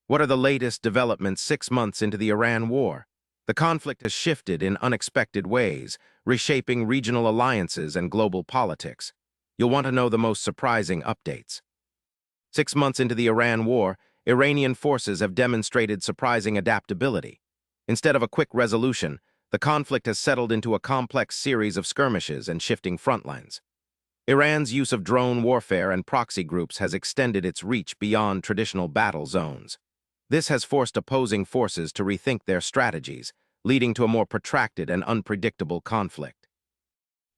What are the latest developments 6 months into the Iran war? The conflict has shifted in unexpected ways, reshaping regional alliances and global politics. You'll want to know the most surprising updates. 6 months into the Iran war, Iranian forces have demonstrated surprising adaptability. Instead of a quick resolution, the conflict has settled into a complex series of skirmishes and shifting frontlines. Iran's use of drone warfare and proxy groups has extended its reach beyond traditional battle zones. This has forced opposing forces to rethink their strategies, leading to a more protracted and unpredictable conflict.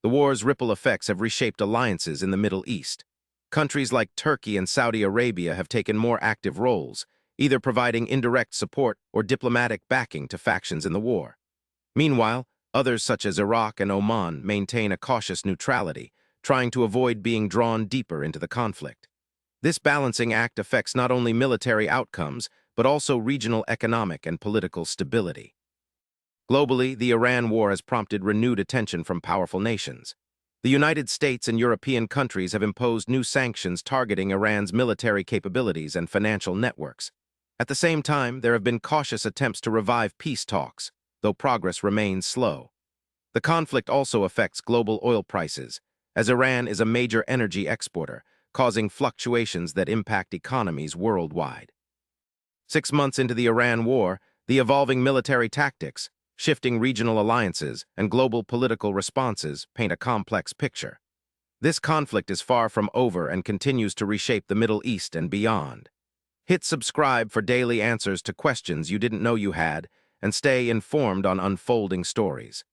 The war's ripple effects have reshaped alliances in the Middle East. Countries like Turkey and Saudi Arabia have taken more active roles, either providing indirect support or diplomatic backing to factions in the war. Meanwhile, others such as Iraq and Oman maintain a cautious neutrality, trying to avoid being drawn deeper into the conflict. This balancing act affects not only military outcomes, but also regional economic and political stability. Globally, the Iran war has prompted renewed attention from powerful nations. The United States and European countries have imposed new sanctions targeting Iran's military capabilities and financial networks. At the same time, there have been cautious attempts to revive peace talks, though progress remains slow. The conflict also affects global oil prices, as Iran is a major energy exporter, causing fluctuations that impact economies worldwide. 6 months into the Iran war, the evolving military tactics, shifting regional alliances, and global political responses paint a complex picture. This conflict is far from over and continues to reshape the Middle East and beyond. Hit subscribe for daily answers to questions you didn't know you had, and stay informed on unfolding stories.